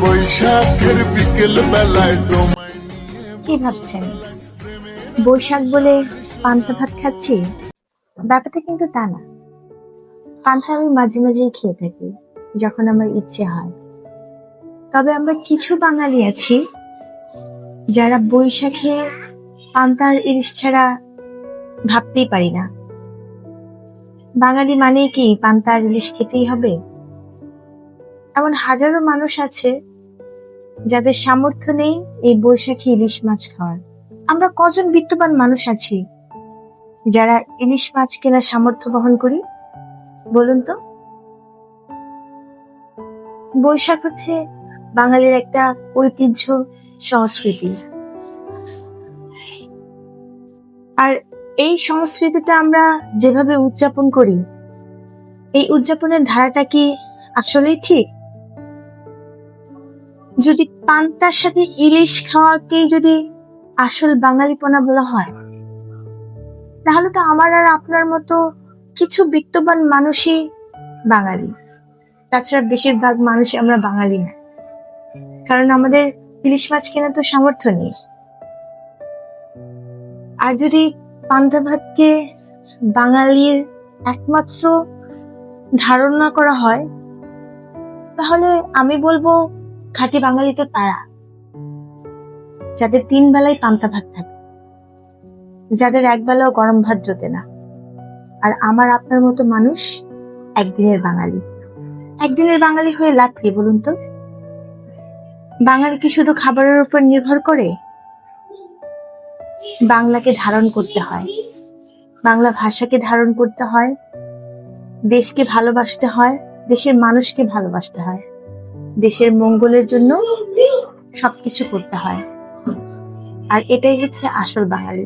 বৈশাখের বিকেল বেলায় তোমায় কি ভাবছেন বৈশাখ বলে পান্তা ভাত খাচ্ছি? ব্যাপারটা কিন্তু তা না। পান্তা আমি মাঝে মাঝেই খেয়ে থাকি যখন আমার ইচ্ছে হয়। তবে আমরা কিছু বাঙালি আছি যারা বৈশাখে পান্তার ইলিশ ছাড়া ভাবতেই পারি না। বাঙালি মানেই কি পান্তার ইলিশ খেতেই হবে? এমন হাজারো মানুষ আছে যাদের সামর্থ্য নেই এই বৈশাখী ইলিশ মাছ খাওয়ার। আমরা কজন বিত্তবান মানুষ আছি যারা ইলিশ মাছ কেনার সামর্থ্য বহন করি বলুন তো? বৈশাখ হচ্ছে বাঙালির একটা ঐতিহ্য, সংস্কৃতি। আর এই সংস্কৃতিটা আমরা যেভাবে উদযাপন করি, এই উদযাপনের ধারাটা কি আসলেই ঠিক? যদি পান্তার সাথে ইলিশ খাওয়াকে যদি আসল বাঙালিপনা বলা হয়, তাহলে তো আমার আর আপনার মতো কিছু বিত্তবান মানুষই বাঙালি। তাছাড়া বেশিরভাগ মানুষই আমরা বাঙালি না, কারণ আমাদের ইলিশ মাছ কেনার তো সামর্থ্য নেই। আর যদি পান্তা ভাতকে বাঙালির একমাত্র ধারণা করা হয়, তাহলে আমি বলবো খাঁটি বাঙালি তো তারা যাদের 3 বেলায় পান্তা ভাত থাকে, যাদের এক বেলাও গরম ভাত জোটে না। আর আমার আপনার মতো মানুষ একদিনের বাঙালি। একদিনের বাঙালি হয়ে লাভ কি বলুন তো? বাঙালি কি শুধু খাবারের উপর নির্ভর করে? বাংলাকে ধারণ করতে হয়, বাংলা ভাষাকে ধারণ করতে হয়, দেশকে ভালোবাসতে হয়, দেশের মানুষকে ভালোবাসতে হয়, দেশের মঙ্গলের জন্য সবকিছু করতে হয়। আর এটাই হচ্ছে আসল বাঙালি।